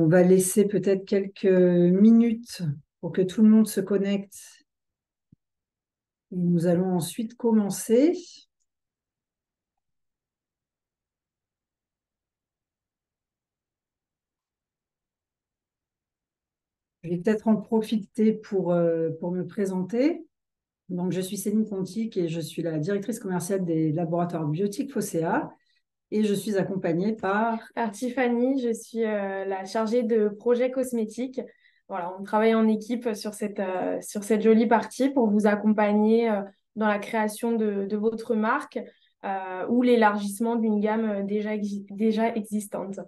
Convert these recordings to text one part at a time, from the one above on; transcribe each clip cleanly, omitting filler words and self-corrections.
On va laisser peut-être quelques minutes pour que tout le monde se connecte. Nous allons ensuite commencer. Je vais peut-être en profiter pour me présenter. Donc, je suis Céline Pontic et je suis la directrice commerciale des laboratoires biotiques Fosséa et je suis accompagnée par... Alors, Tiffany, je suis la chargée de projet cosmétique. Voilà, on travaille en équipe sur cette jolie partie pour vous accompagner dans la création de votre marque ou l'élargissement d'une gamme déjà existante.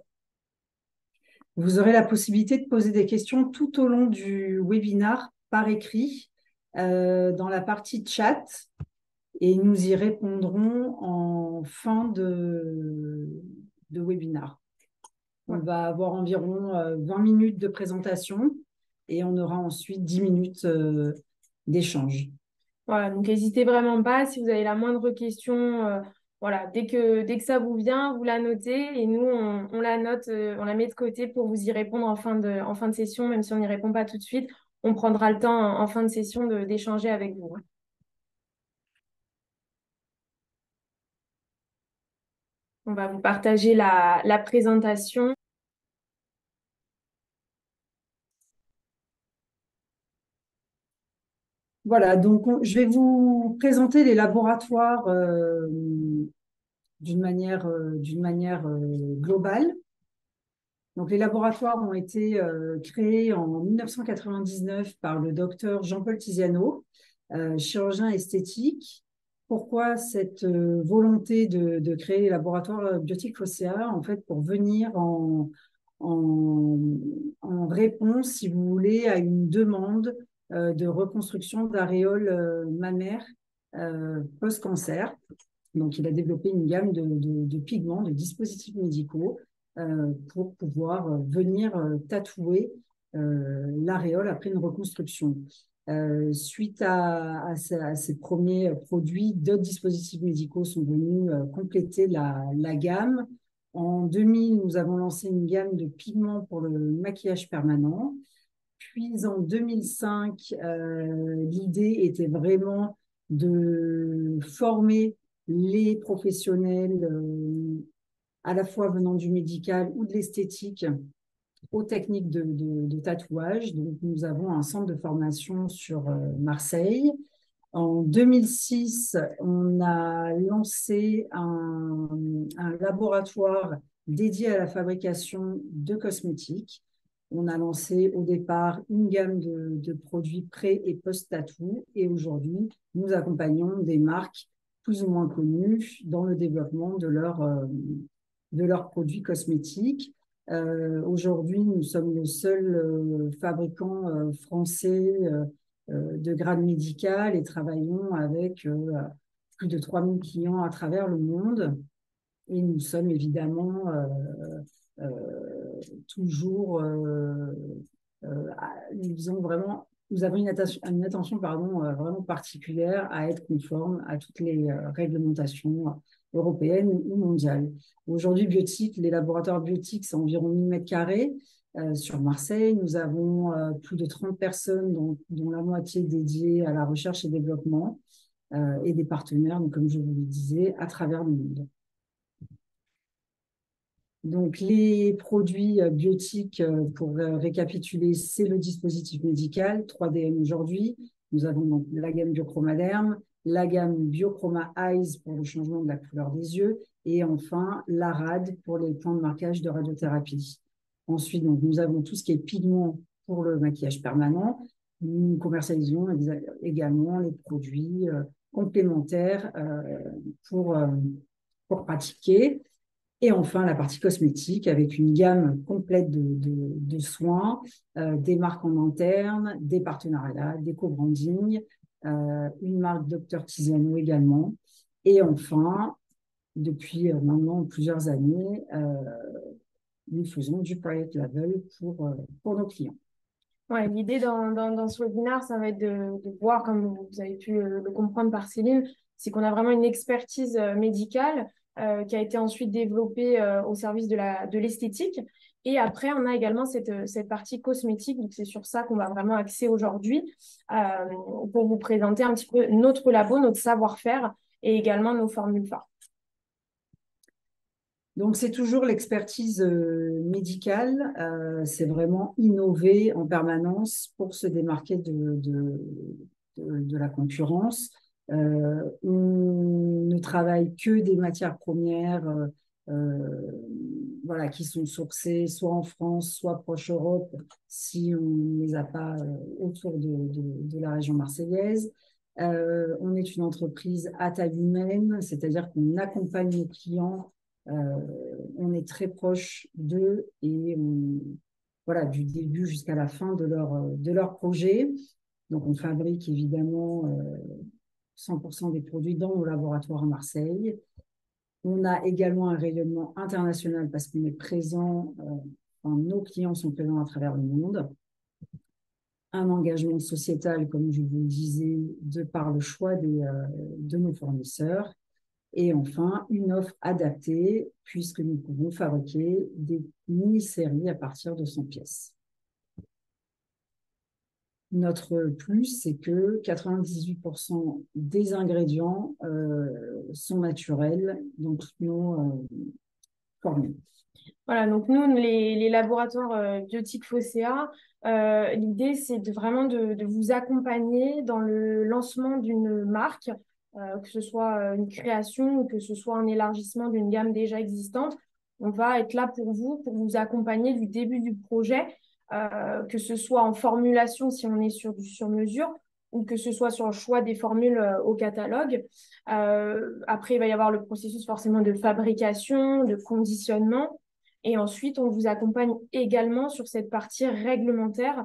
Vous aurez la possibilité de poser des questions tout au long du webinaire par écrit dans la partie chat et nous y répondrons en fin de webinaire. On Ouais. va avoir environ 20 minutes de présentation et on aura ensuite 10 minutes d'échange. Voilà, donc n'hésitez vraiment pas. Si vous avez la moindre question, voilà, dès que ça vous vient, vous la notez et nous, on la note, on la met de côté pour vous y répondre en fin de session, même si on n'y répond pas tout de suite. On prendra le temps en fin de session d'échanger avec vous. On va vous partager la présentation. Voilà, donc je vais vous présenter les laboratoires d'une manière globale. Donc, les laboratoires ont été créés en 1999 par le docteur Jean-Paul Tiziano, chirurgien esthétique. Pourquoi cette volonté de créer les laboratoires biotiques Fosséa? En fait, pour venir en, en réponse, si vous voulez, à une demande de reconstruction d'aréoles mammaires post-cancer. Donc, il a développé une gamme de pigments, de dispositifs médicaux pour pouvoir venir tatouer l'aréole après une reconstruction. Suite à ces premiers produits, d'autres dispositifs médicaux sont venus compléter la gamme. En 2000, nous avons lancé une gamme de pigments pour le maquillage permanent. Puis en 2005, l'idée était vraiment de former les professionnels, à la fois venant du médical ou de l'esthétique, aux techniques de tatouage. Donc, nous avons un centre de formation sur Marseille. En 2006, on a lancé un laboratoire dédié à la fabrication de cosmétiques. On a lancé au départ une gamme de produits pré- et post-tatou et aujourd'hui, nous accompagnons des marques plus ou moins connues dans le développement de leurs produits cosmétiques. Aujourd'hui, nous sommes le seul fabricant français de grade médical et travaillons avec plus de 3000 clients à travers le monde. Et nous sommes évidemment toujours, nous avons une attention pardon, vraiment particulière à être conforme à toutes les réglementations européennes ou mondiales. Aujourd'hui, biotique, les laboratoires biotiques, c'est environ 1000 mètres carrés. Sur Marseille, nous avons plus de 30 personnes, dont la moitié dédiée à la recherche et développement, et des partenaires, donc, comme je vous le disais, à travers le monde. Donc, les produits biotiques, pour récapituler, c'est le dispositif médical, 3DM aujourd'hui. Nous avons donc la gamme Biochromaderm, la gamme Biochroma Eyes pour le changement de la couleur des yeux, et enfin la RAD pour les points de marquage de radiothérapie. Ensuite, donc, nous avons tout ce qui est pigment pour le maquillage permanent. Nous commercialisons également les produits complémentaires pour pratiquer. Et enfin, la partie cosmétique avec une gamme complète de soins, des marques en interne, des partenariats, des co-branding, une marque Dr Tiziano également. Et enfin, depuis maintenant plusieurs années, nous faisons du private label pour nos clients. Ouais, l'idée dans ce webinaire, ça va être de voir, comme vous avez pu le comprendre par Céline, c'est qu'on a vraiment une expertise médicale qui a été ensuite développée au service de l'esthétique. Et après, on a également cette partie cosmétique. Donc, c'est sur ça qu'on va vraiment axer aujourd'hui pour vous présenter un petit peu notre labo, notre savoir-faire et également nos formules phares. Donc, c'est toujours l'expertise médicale. C'est vraiment innover en permanence pour se démarquer de la concurrence. On ne travaille que des matières premières voilà, qui sont sourcées soit en France, soit proche Europe, si on ne les a pas autour de la région marseillaise. On est une entreprise à taille humaine, c'est-à-dire qu'on accompagne nos clients, on est très proche d'eux et voilà, du début jusqu'à la fin de leur projet. Donc, on fabrique évidemment 100% des produits dans nos laboratoires à Marseille. On a également un rayonnement international parce qu'on est présent, enfin, nos clients sont présents à travers le monde. Un engagement sociétal, comme je vous le disais, de par le choix de nos fournisseurs. Et enfin, une offre adaptée, puisque nous pouvons fabriquer des mini-séries à partir de 100 pièces. Notre plus, c'est que 98% des ingrédients sont naturels dans toutes nos formules. Voilà, donc nous, les laboratoires biotiques Phocéa, l'idée, c'est vraiment de vous accompagner dans le lancement d'une marque, que ce soit une création ou que ce soit un élargissement d'une gamme déjà existante. On va être là pour vous accompagner du début du projet, que ce soit en formulation si on est sur du sur-mesure ou que ce soit sur le choix des formules au catalogue. Après, il va y avoir le processus forcément de fabrication, de conditionnement. Et ensuite, on vous accompagne également sur cette partie réglementaire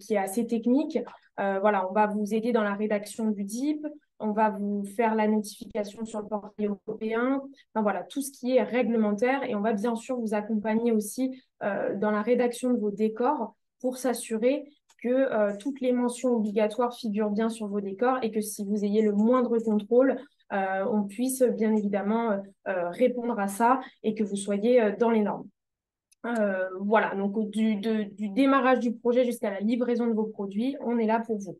qui est assez technique. Voilà, on va vous aider dans la rédaction du DIP, on va vous faire la notification sur le portail européen, enfin, voilà, tout ce qui est réglementaire. Et on va bien sûr vous accompagner aussi dans la rédaction de vos décors pour s'assurer que toutes les mentions obligatoires figurent bien sur vos décors et que si vous ayez le moindre contrôle, on puisse bien évidemment répondre à ça et que vous soyez dans les normes. Voilà, donc du démarrage du projet jusqu'à la livraison de vos produits, on est là pour vous.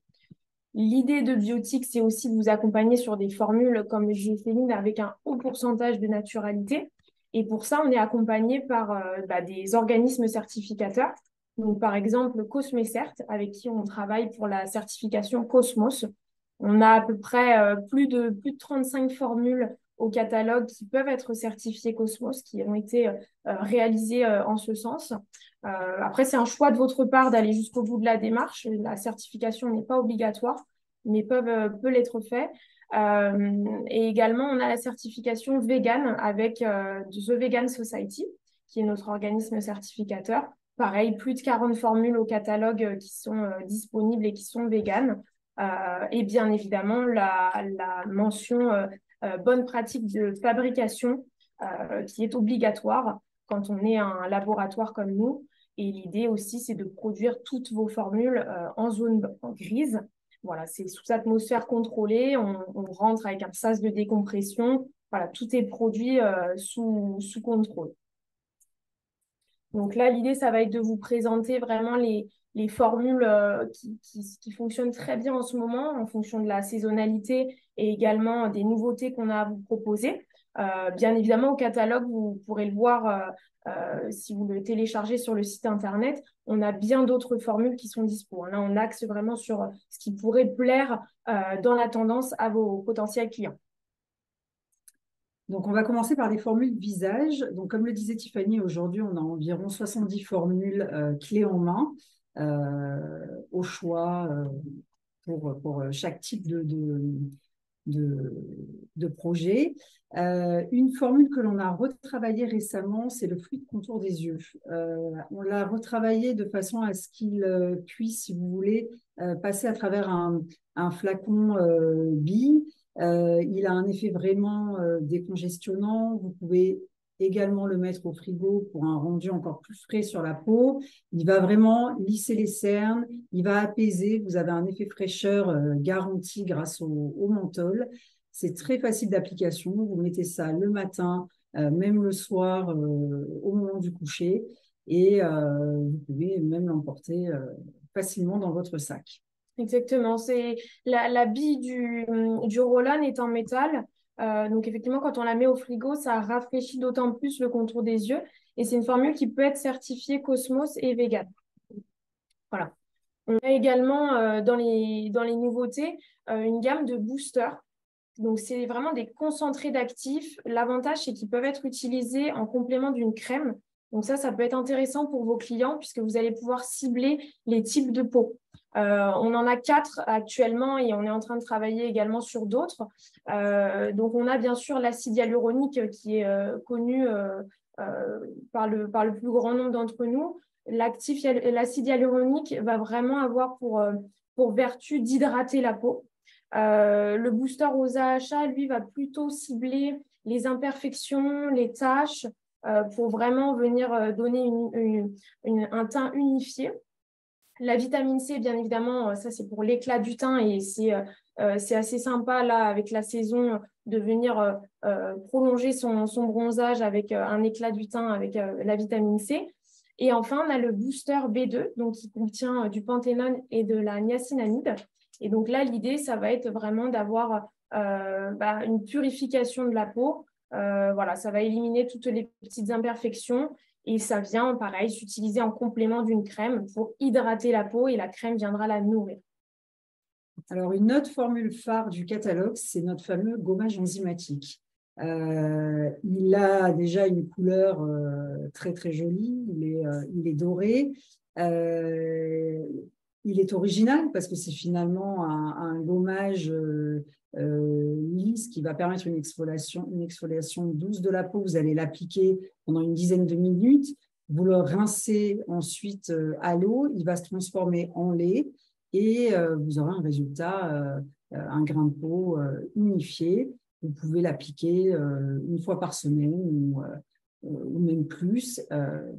L'idée de Biotique, c'est aussi de vous accompagner sur des formules comme le Géféline avec un haut pourcentage de naturalité. Et pour ça, on est accompagné par des organismes certificateurs. Donc, par exemple, Cosmecert, avec qui on travaille pour la certification Cosmos. On a à peu près plus de 35 formules au catalogue qui peuvent être certifiées Cosmos, qui ont été réalisées en ce sens. Après, c'est un choix de votre part d'aller jusqu'au bout de la démarche. La certification n'est pas obligatoire, mais peut l'être fait. Et également, on a la certification vegan avec The Vegan Society, qui est notre organisme certificateur. Pareil, plus de 40 formules au catalogue qui sont disponibles et qui sont véganes. Et bien évidemment, la mention bonne pratique de fabrication qui est obligatoire quand on est un laboratoire comme nous. Et l'idée aussi, c'est de produire toutes vos formules en zone grise. Voilà, c'est sous atmosphère contrôlée. On rentre avec un sas de décompression. Voilà, tout est produit sous contrôle. Donc là, l'idée, ça va être de vous présenter vraiment les formules qui fonctionnent très bien en ce moment en fonction de la saisonnalité et également des nouveautés qu'on a à vous proposer. Bien évidemment, au catalogue, vous pourrez le voir si vous le téléchargez sur le site internet. On a bien d'autres formules qui sont dispo. Là, on axe vraiment sur ce qui pourrait plaire dans la tendance à vos potentiels clients. Donc, on va commencer par des formules visage. Donc, comme le disait Tiffany, aujourd'hui, on a environ 70 formules clés en main au choix pour chaque type de projet. Une formule que l'on a retravaillée récemment, c'est le fluide contour des yeux. On l'a retravaillé de façon à ce qu'il puisse, si vous voulez, passer à travers un flacon bille. Il a un effet vraiment décongestionnant. Vous pouvez également le mettre au frigo pour un rendu encore plus frais sur la peau. Il va vraiment lisser les cernes, il va apaiser. Vous avez un effet fraîcheur garanti grâce au menthol. C'est très facile d'application. Vous mettez ça le matin même le soir, au moment du coucher. Et vous pouvez même l'emporter facilement dans votre sac. Exactement. C'est la bille du Roll-On est en métal. Donc effectivement, quand on la met au frigo, ça rafraîchit d'autant plus le contour des yeux. Et c'est une formule qui peut être certifiée Cosmos et vegan. Voilà. On a également dans les nouveautés une gamme de boosters. Donc c'est vraiment des concentrés d'actifs. L'avantage, c'est qu'ils peuvent être utilisés en complément d'une crème. Donc ça peut être intéressant pour vos clients puisque vous allez pouvoir cibler les types de peau. On en a 4 actuellement et on est en train de travailler également sur d'autres. Donc, on a bien sûr l'acide hyaluronique qui est connu par le plus grand nombre d'entre nous. L'acide hyaluronique va vraiment avoir pour vertu d'hydrater la peau. Le booster aux AHA, lui, va plutôt cibler les imperfections, les taches, pour vraiment venir donner un teint unifié. La vitamine C, bien évidemment, ça c'est pour l'éclat du teint et c'est assez sympa là avec la saison de venir prolonger son bronzage avec un éclat du teint avec la vitamine C. Et enfin, on a le booster B2, donc qui contient du panthénone et de la niacinamide. Et donc là, l'idée, ça va être vraiment d'avoir une purification de la peau. Voilà, ça va éliminer toutes les petites imperfections. Et ça vient, pareil, s'utiliser en complément d'une crème pour hydrater la peau et la crème viendra la nourrir. Alors, une autre formule phare du catalogue, c'est notre fameux gommage enzymatique. Il a déjà une couleur très, très jolie. Il est doré. Il est original parce que c'est finalement un gommage lisse qui va permettre une exfoliation douce de la peau. Vous allez l'appliquer pendant une dizaine de minutes. Vous le rincez ensuite à l'eau. Il va se transformer en lait et vous aurez un résultat, un grain de peau unifié. Vous pouvez l'appliquer une fois par semaine ou même plus.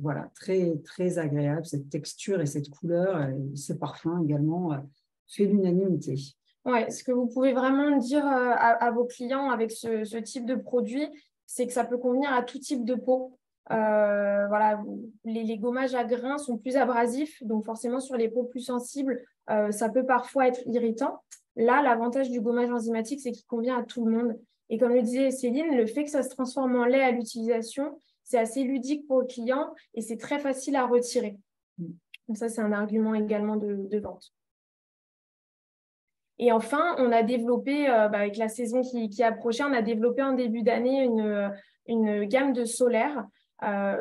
Voilà, très, très agréable, cette texture et cette couleur, et ce parfum également fait l'unanimité. Ouais, ce que vous pouvez vraiment dire à vos clients avec ce type de produit, c'est que ça peut convenir à tout type de peau. Voilà, les gommages à grains sont plus abrasifs, donc forcément sur les peaux plus sensibles, ça peut parfois être irritant. Là, l'avantage du gommage enzymatique, c'est qu'il convient à tout le monde. Et comme le disait Céline, le fait que ça se transforme en lait à l'utilisation, c'est assez ludique pour le client et c'est très facile à retirer. Donc ça, c'est un argument également de vente. Et enfin, on a développé, avec la saison qui approchait, on a développé en début d'année une gamme de solaire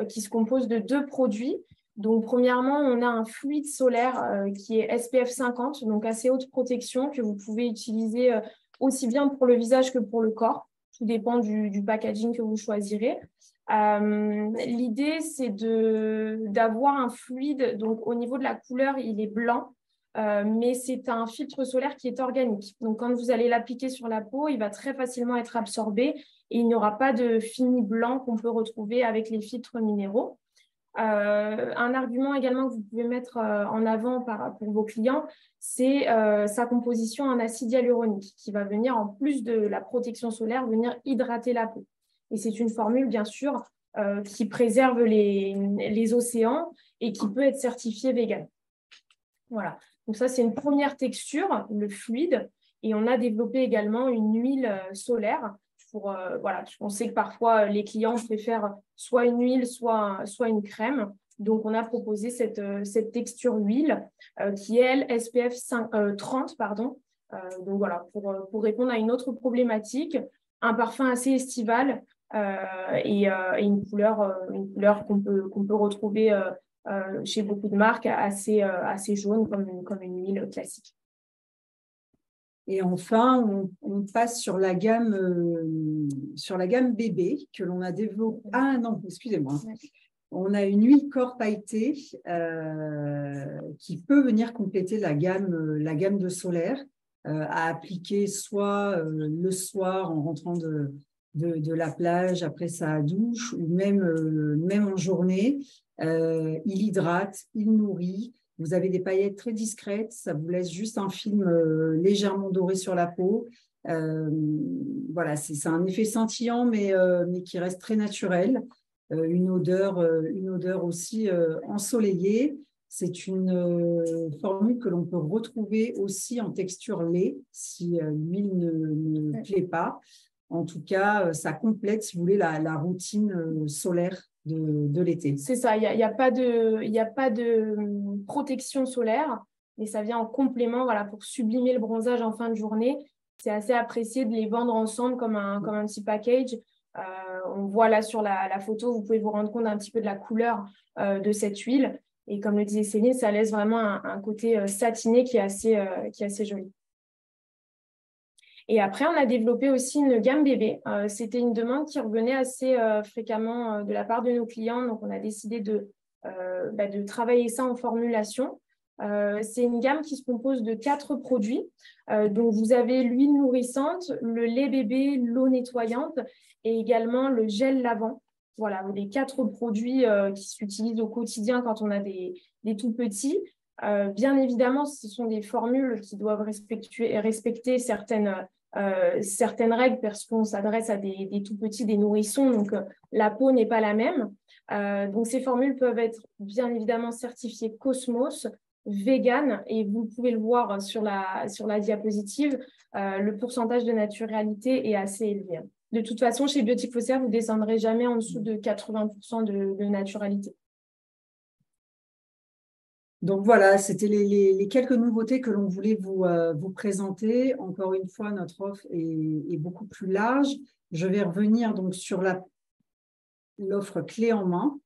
qui se compose de 2 produits. Donc, premièrement, on a un fluide solaire qui est SPF 50, donc assez haute protection, que vous pouvez utiliser aussi bien pour le visage que pour le corps. Tout dépend du packaging que vous choisirez. L'idée, c'est d'avoir un fluide. Donc, au niveau de la couleur, il est blanc. Mais c'est un filtre solaire qui est organique. Donc, quand vous allez l'appliquer sur la peau, il va très facilement être absorbé et il n'y aura pas de fini blanc qu'on peut retrouver avec les filtres minéraux. Un argument également que vous pouvez mettre en avant pour vos clients, c'est sa composition en acide hyaluronique qui va venir, en plus de la protection solaire, venir hydrater la peau. Et c'est une formule, bien sûr, qui préserve les océans et qui peut être certifiée vegan. Voilà. Donc ça, c'est une première texture, le fluide. Et on a développé également une huile solaire. Voilà, on sait que parfois, les clients préfèrent soit une huile, soit une crème. Donc, on a proposé cette texture huile qui est, elle, SPF 30. Pardon. Donc, voilà, pour répondre à une autre problématique, un parfum assez estival et une couleur qu'on peut retrouver chez beaucoup de marques assez jaune comme une huile classique. Et enfin, on passe sur la gamme bébé que l'on a développée. Ah non, excusez-moi. Ouais. On a une huile corps pailletée qui peut venir compléter la gamme de solaire à appliquer soit le soir en rentrant de la plage après sa douche ou même en journée. Il hydrate, il nourrit. Vous avez des paillettes très discrètes, ça vous laisse juste un film légèrement doré sur la peau. Voilà, c'est un effet scintillant, mais qui reste très naturel. Une odeur aussi ensoleillée. C'est une formule que l'on peut retrouver aussi en texture lait si l'huile ne plaît pas. En tout cas, ça complète, si vous voulez, la routine solaire de l'été. C'est ça, il y a pas de protection solaire, mais ça vient en complément, voilà, pour sublimer le bronzage en fin de journée. C'est assez apprécié de les vendre ensemble comme un petit package. On voit là sur la photo, vous pouvez vous rendre compte un petit peu de la couleur de cette huile. Et comme le disait Céline, ça laisse vraiment un côté satiné qui est assez joli. Et après, on a développé aussi une gamme bébé. C'était une demande qui revenait assez fréquemment de la part de nos clients. Donc, on a décidé de travailler ça en formulation. C'est une gamme qui se compose de 4 produits. Donc, vous avez l'huile nourrissante, le lait bébé, l'eau nettoyante et également le gel lavant. Voilà, les 4 produits qui s'utilisent au quotidien quand on a des tout petits. Bien évidemment, ce sont des formules qui doivent respecter certaines règles parce qu'on s'adresse à des tout petits, des nourrissons, donc la peau n'est pas la même. Donc ces formules peuvent être bien évidemment certifiées Cosmos, vegan, et vous pouvez le voir sur la diapositive, le pourcentage de naturalité est assez élevé. De toute façon, chez Biotique Fossaire, vous ne descendrez jamais en dessous de 80% de naturalité. Donc voilà, c'était les quelques nouveautés que l'on voulait vous présenter. Encore une fois, notre offre est beaucoup plus large. Je vais revenir donc sur l'offre clé en main.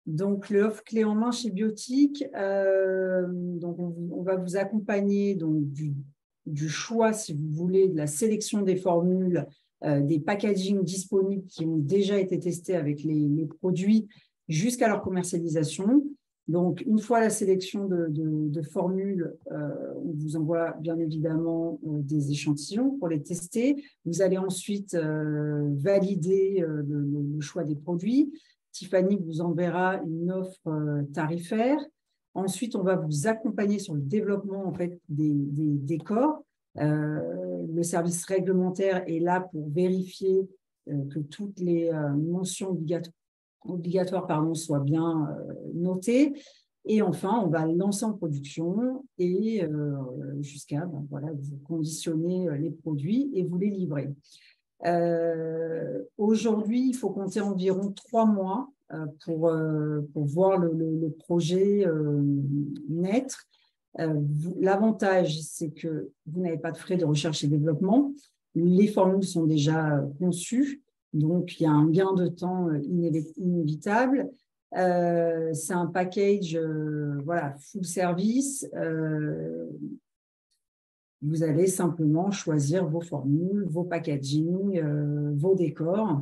Donc l'offre clé en main chez Biotique, donc on va vous accompagner donc, du choix, si vous voulez, de la sélection des formules, des packagings disponibles qui ont déjà été testés avec les produits jusqu'à leur commercialisation. Donc, une fois la sélection de formules, on vous envoie bien évidemment des échantillons pour les tester. Vous allez ensuite valider le choix des produits. Tiffany vous enverra une offre tarifaire. Ensuite, on va vous accompagner sur le développement en fait, des décors. Le service réglementaire est là pour vérifier que toutes les mentions obligatoires soient bien notées. Et enfin, on va lancer en production et jusqu'à voilà, vous conditionner les produits et vous les livrer. Aujourd'hui, il faut compter environ 3 mois pour voir le projet naître. L'avantage, c'est que vous n'avez pas de frais de recherche et développement. Les formules sont déjà conçues, donc il y a un gain de temps inévitable. C'est un package voilà, full service. Vous allez simplement choisir vos formules, vos packaging, vos décors.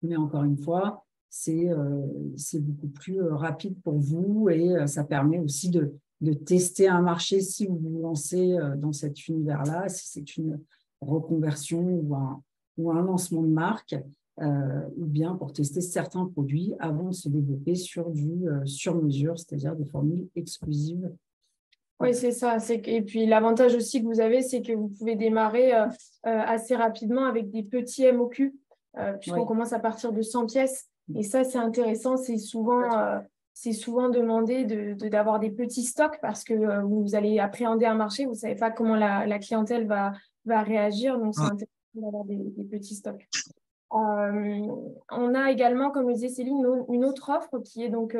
Mais encore une fois, c'est beaucoup plus rapide pour vous et ça permet aussi de tester un marché si vous vous lancez dans cet univers-là, si c'est une reconversion ou un lancement de marque, ou bien pour tester certains produits avant de se développer sur du sur-mesure, c'est-à-dire des formules exclusives. Oui, c'est ça. Et puis, l'avantage aussi que vous avez, c'est que vous pouvez démarrer assez rapidement avec des petits MOQ, puisqu'on commence à partir de 100 pièces. Et ça, c'est intéressant. C'est souvent demandé d'avoir des petits stocks parce que vous allez appréhender un marché. Vous ne savez pas comment la clientèle va réagir. Donc, c'est intéressant d'avoir des petits stocks. On a également, comme le disait Céline, une autre offre qui est donc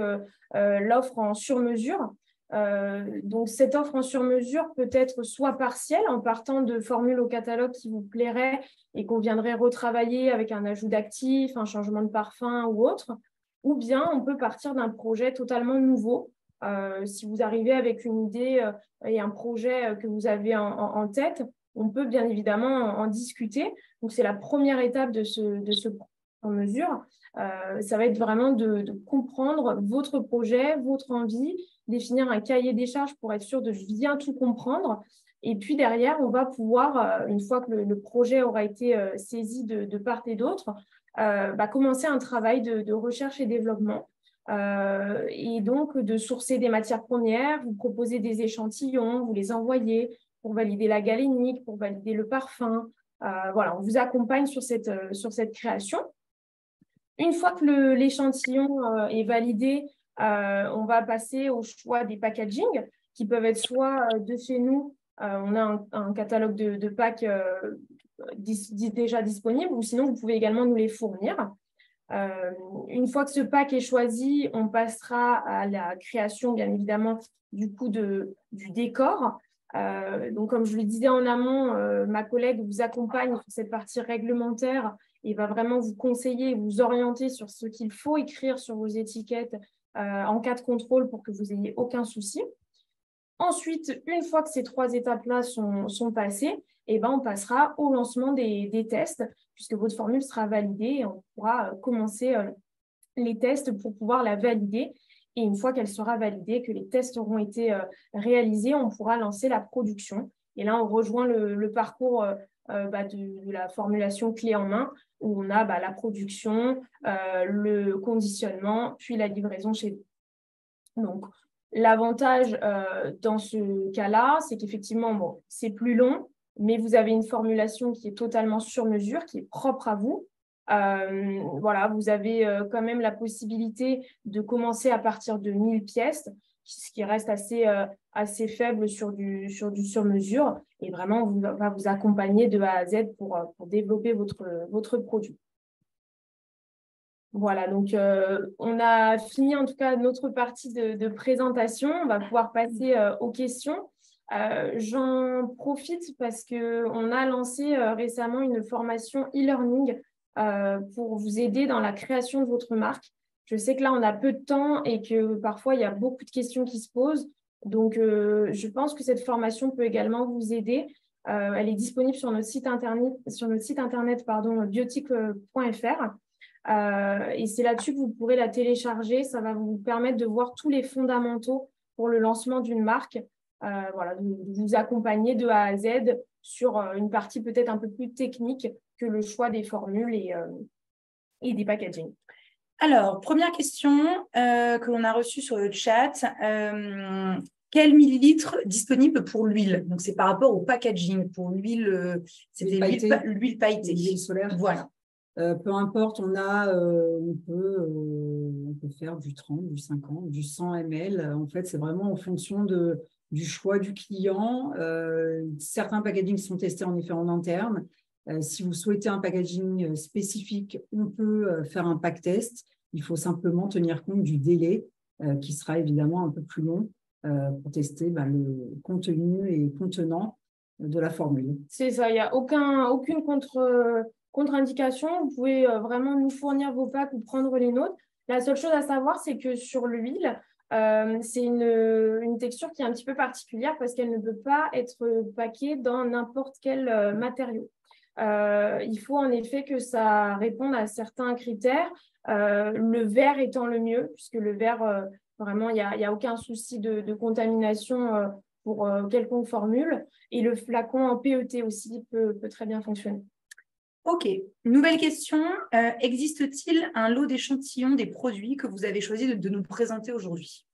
l'offre en sur-mesure. Donc, cette offre en sur-mesure peut être soit partielle en partant de formules au catalogue qui vous plairaient et qu'on viendrait retravailler avec un ajout d'actifs, un changement de parfum ou autre, ou bien on peut partir d'un projet totalement nouveau. Si vous arrivez avec une idée et un projet que vous avez en tête, on peut bien évidemment en discuter. Donc, c'est la première étape de ce en mesure. Ça va être vraiment de comprendre votre projet, votre envie, définir un cahier des charges pour être sûr de bien tout comprendre. Et puis derrière, on va pouvoir, une fois que le projet aura été saisi de part et d'autre, commencer un travail de recherche et développement. Et donc de sourcer des matières premières, vous proposer des échantillons, vous les envoyer, pour valider la galénique, pour valider le parfum. Voilà, on vous accompagne sur cette création. Une fois que l'échantillon est validé, on va passer au choix des packaging qui peuvent être soit de chez nous, on a un catalogue de packs déjà disponibles, ou sinon vous pouvez également nous les fournir. Une fois que ce pack est choisi, on passera à la création, bien évidemment, du décor. Donc, comme je le disais en amont, ma collègue vous accompagne sur cette partie réglementaire et va vraiment vous conseiller, vous orienter sur ce qu'il faut écrire sur vos étiquettes en cas de contrôle pour que vous n'ayez aucun souci. Ensuite, une fois que ces 3 étapes-là sont passées, on passera au lancement des tests, puisque votre formule sera validée et on pourra commencer les tests pour pouvoir la valider. Et une fois qu'elle sera validée, que les tests auront été réalisés, on pourra lancer la production. Et là, on rejoint le parcours de la formulation clé en main, où on a la production, le conditionnement, puis la livraison chez vous. Donc, l'avantage dans ce cas-là, c'est qu'effectivement, c'est plus long, mais vous avez une formulation qui est totalement sur mesure, qui est propre à vous. Voilà, vous avez quand même la possibilité de commencer à partir de 1000 pièces, ce qui reste assez faible sur du sur-mesure. Et vraiment, on va vous accompagner de A à Z pour développer votre produit. Voilà, donc on a fini en tout cas notre partie de présentation. On va pouvoir passer aux questions. J'en profite parce qu'on a lancé récemment une formation e-learning pour vous aider dans la création de votre marque. Je sais que là, on a peu de temps et que parfois, il y a beaucoup de questions qui se posent. Donc, je pense que cette formation peut également vous aider. Elle est disponible sur notre site internet, biotique.fr. Et c'est là-dessus que vous pourrez la télécharger. Ça va vous permettre de voir tous les fondamentaux pour le lancement d'une marque. Voilà, de vous accompagner de A à Z sur une partie peut-être un peu plus technique que le choix des formules et des packaging. Alors, première question que l'on a reçue sur le chat. Quel millilitre disponible pour l'huile? Donc, c'est par rapport au packaging. Pour l'huile, c'était l'huile pailletée. L'huile solaire. Voilà. Peu importe, on peut faire du 30, du 50, du 100 ml. En fait, c'est vraiment en fonction du choix du client. Certains packagings sont testés en effet en interne. Si vous souhaitez un packaging spécifique, on peut faire un pack test. Il faut simplement tenir compte du délai qui sera évidemment un peu plus long pour tester le contenu et contenant de la formule. C'est ça, il n'y a aucune contre-indication. Vous pouvez vraiment nous fournir vos packs ou prendre les nôtres. La seule chose à savoir, c'est que sur l'huile, c'est une texture qui est un petit peu particulière parce qu'elle ne peut pas être packée dans n'importe quel matériau. Il faut en effet que ça réponde à certains critères, le verre étant le mieux, puisque le verre, vraiment, il n'y a aucun souci de contamination pour quelconque formule. Et le flacon en PET aussi peut très bien fonctionner. Ok, nouvelle question. Existe-t-il un lot d'échantillons des produits que vous avez choisi de nous présenter aujourd'hui?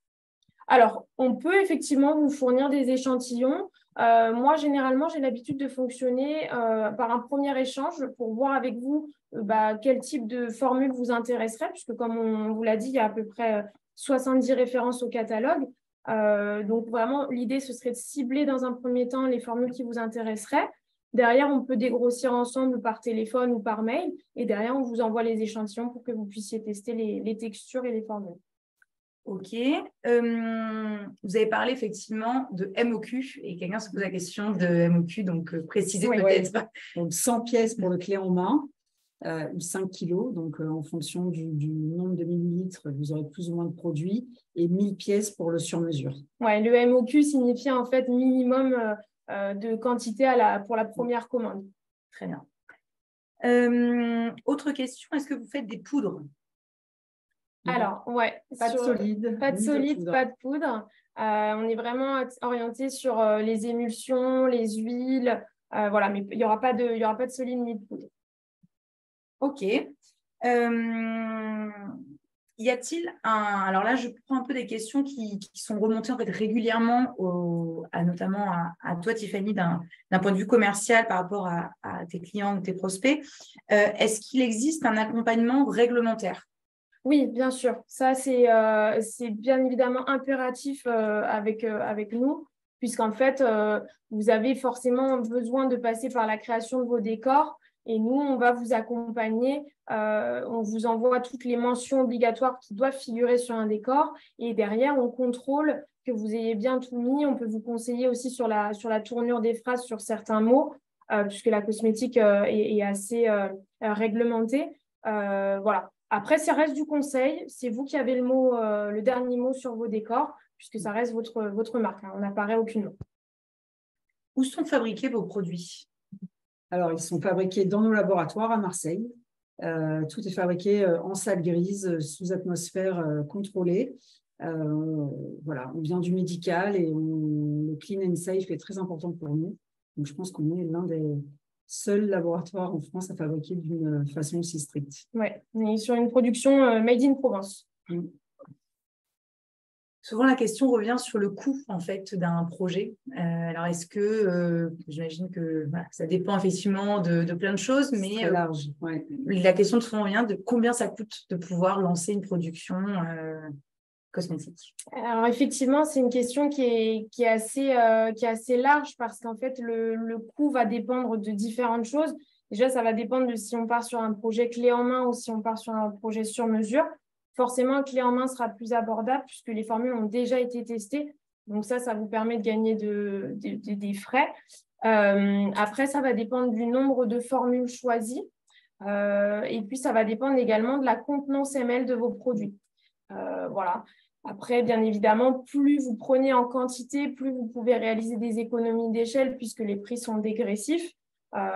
Alors, on peut effectivement vous fournir des échantillons. Moi, généralement, j'ai l'habitude de fonctionner par un premier échange pour voir avec vous quel type de formule vous intéresserait, puisque comme on vous l'a dit, il y a à peu près 70 références au catalogue. Donc, vraiment, l'idée, ce serait de cibler dans un premier temps les formules qui vous intéresseraient. Derrière, on peut dégrossir ensemble par téléphone ou par mail. Et derrière, on vous envoie les échantillons pour que vous puissiez tester les textures et les formules. Ok. Vous avez parlé effectivement de MOQ et quelqu'un se pose la question de MOQ, donc précisez peut-être. Ouais. Donc 100 pièces pour le clé en main ou 5 kilos. Donc en fonction du nombre de millilitres, vous aurez plus ou moins de produits et 1000 pièces pour le sur-mesure. Ouais, le MOQ signifie en fait minimum de quantité pour la première commande. Très bien. Autre question, est-ce que vous faites des poudres? Alors, ouais. Pas de solide. Pas de solide, pas de poudre. On est vraiment orienté sur les émulsions, les huiles. Voilà, mais il n'y aura pas de solide ni de poudre. Ok. y a-t-il un… Alors là, je prends un peu des questions qui sont remontées en fait régulièrement, notamment à toi, Tiffany, d'un point de vue commercial par rapport à tes clients ou tes prospects. Est-ce qu'il existe un accompagnement réglementaire? Oui, bien sûr. Ça, c'est bien évidemment impératif avec nous, puisqu'en fait, vous avez forcément besoin de passer par la création de vos décors. Et nous, on va vous accompagner. On vous envoie toutes les mentions obligatoires qui doivent figurer sur un décor. Et derrière, on contrôle que vous ayez bien tout mis. On peut vous conseiller aussi sur la tournure des phrases sur certains mots, puisque la cosmétique est assez réglementée. Voilà. Après, ça reste du conseil. C'est vous qui avez le dernier mot sur vos décors, puisque ça reste votre marque. Hein. On n'apparaît aucunement. Où sont fabriqués vos produits? Alors, ils sont fabriqués dans nos laboratoires à Marseille. Tout est fabriqué en salle grise, sous atmosphère contrôlée. Voilà, on vient du médical et le clean and safe est très important pour nous. Donc, je pense qu'on est l'un des seuls laboratoires en France à fabriquer d'une façon aussi stricte. Oui, on est sur une production made in Provence. Souvent, la question revient sur le coût en fait d'un projet. Alors, est-ce que, j'imagine que voilà, ça dépend effectivement de plein de choses, mais très large, ouais. La question de souvent revient de combien ça coûte de pouvoir lancer une production cosmétique. Alors effectivement, c'est une question qui est assez large parce qu'en fait, le coût va dépendre de différentes choses. Déjà, ça va dépendre de si on part sur un projet clé en main ou si on part sur un projet sur mesure. Forcément, un clé en main sera plus abordable puisque les formules ont déjà été testées. Donc ça vous permet de gagner des frais. Après, ça va dépendre du nombre de formules choisies. Et puis, ça va dépendre également de la contenance ml de vos produits. Voilà. Après, bien évidemment, plus vous prenez en quantité, plus vous pouvez réaliser des économies d'échelle puisque les prix sont dégressifs.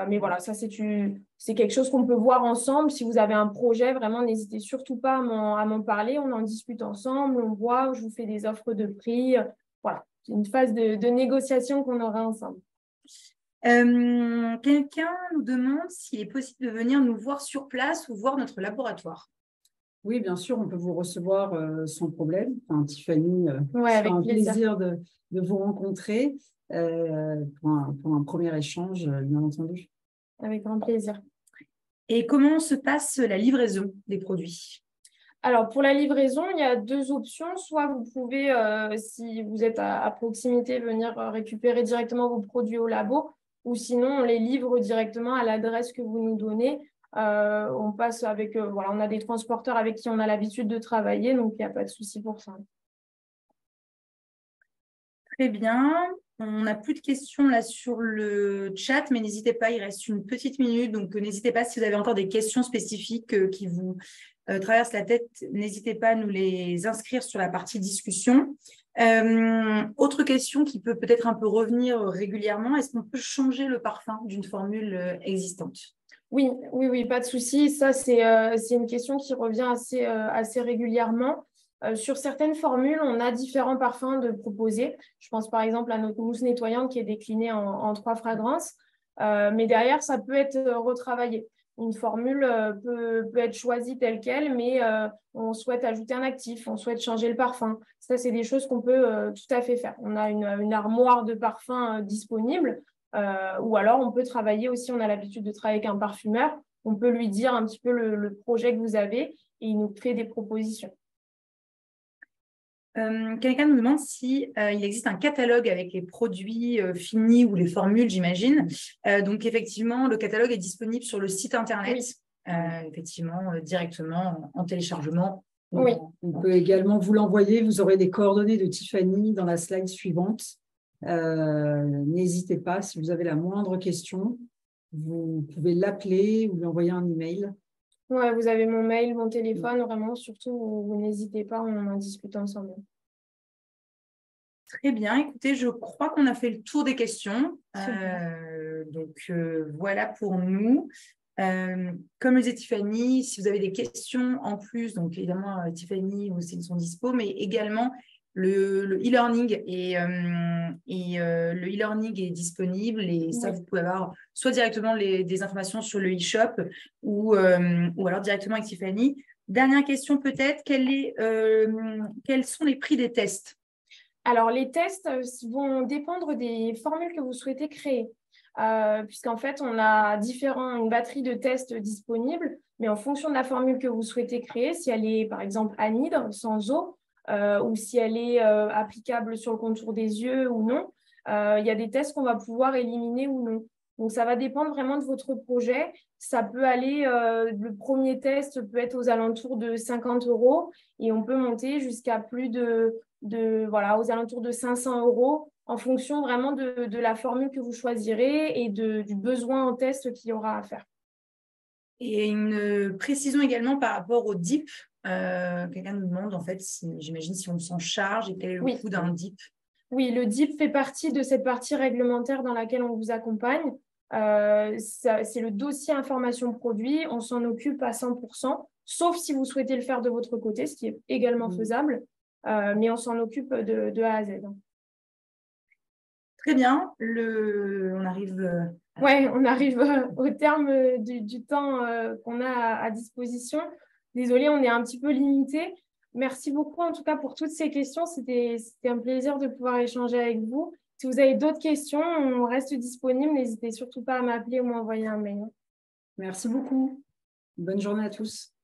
Mais voilà, ça, c'est quelque chose qu'on peut voir ensemble. Si vous avez un projet, vraiment, n'hésitez surtout pas à m'en parler. On en discute ensemble, on voit, je vous fais des offres de prix. Voilà, c'est une phase de négociation qu'on aura ensemble. Quelqu'un nous demande s'il est possible de venir nous voir sur place ou voir notre laboratoire. Oui, bien sûr, on peut vous recevoir sans problème. Enfin, Tiffany, avec un plaisir de vous rencontrer pour un premier échange, bien entendu. Avec grand plaisir. Et comment se passe la livraison des produits? Alors, pour la livraison, il y a deux options. Soit vous pouvez, si vous êtes à proximité, venir récupérer directement vos produits au labo, ou sinon, on les livre directement à l'adresse que vous nous donnez. On passe avec, voilà, on a des transporteurs avec qui on a l'habitude de travailler, donc il n'y a pas de souci pour ça. Très bien. On n'a plus de questions là sur le chat, mais n'hésitez pas, il reste une petite minute, donc n'hésitez pas si vous avez encore des questions spécifiques qui vous traversent la tête, n'hésitez pas à nous les inscrire sur la partie discussion. Autre question qui peut peut-être un peu revenir régulièrement, est-ce qu'on peut changer le parfum d'une formule existante? Oui, pas de souci. Ça, c'est une question qui revient assez régulièrement. Sur certaines formules, on a différents parfums de proposer. Je pense par exemple à notre mousse nettoyante qui est déclinée en 3 fragrances. Mais derrière, ça peut être retravaillé. Une formule peut être choisie telle qu'elle, mais on souhaite ajouter un actif, on souhaite changer le parfum. Ça, c'est des choses qu'on peut tout à fait faire. On a une armoire de parfums disponible. Ou alors, on peut travailler aussi, on a l'habitude de travailler avec un parfumeur. On peut lui dire un petit peu le projet que vous avez et il nous fait des propositions. Quelqu'un nous demande si il existe un catalogue avec les produits finis ou les formules, j'imagine. Donc, effectivement, le catalogue est disponible sur le site Internet, effectivement, directement en téléchargement. Oui. On peut également vous l'envoyer. Vous aurez des coordonnées de Tiffany dans la slide suivante. N'hésitez pas, si vous avez la moindre question, vous pouvez l'appeler ou lui envoyer un email. Ouais, vous avez mon mail, mon téléphone, vraiment, surtout, vous n'hésitez pas, on en discute ensemble. Très bien, écoutez, je crois qu'on a fait le tour des questions. Voilà pour nous. Comme le disait Tiffany, si vous avez des questions en plus, donc évidemment, Tiffany ou Céline sont dispo, mais également le e-learning le e-learning est disponible et ça, vous pouvez avoir soit directement des informations sur le e-shop ou alors directement avec Tiffany. Dernière question peut-être, quels sont les prix des tests? Alors, les tests vont dépendre des formules que vous souhaitez créer. Puisqu'en fait, on a une batterie de tests disponibles, mais en fonction de la formule que vous souhaitez créer, si elle est par exemple anhydre, sans eau, ou si elle est applicable sur le contour des yeux ou non, il y a des tests qu'on va pouvoir éliminer ou non. Donc, ça va dépendre vraiment de votre projet. Ça peut aller, le premier test peut être aux alentours de 50 € et on peut monter jusqu'à plus voilà, aux alentours de 500 € en fonction vraiment de la formule que vous choisirez et du besoin en test qu'il y aura à faire. Et une précision également par rapport au DIP. Quelqu'un nous demande, en fait, j'imagine si on s'en charge et quel est le coût d'un DIP. Oui, le DIP fait partie de cette partie réglementaire dans laquelle on vous accompagne. C'est le dossier information produit. On s'en occupe à 100%, sauf si vous souhaitez le faire de votre côté, ce qui est également faisable. Mais on s'en occupe de A à Z. Très bien. On arrive... on arrive au terme du temps qu'on a à disposition. Désolée, on est un petit peu limité. Merci beaucoup en tout cas pour toutes ces questions. C'était un plaisir de pouvoir échanger avec vous. Si vous avez d'autres questions, on reste disponible. N'hésitez surtout pas à m'appeler ou m'envoyer un mail. Merci beaucoup. Bonne journée à tous.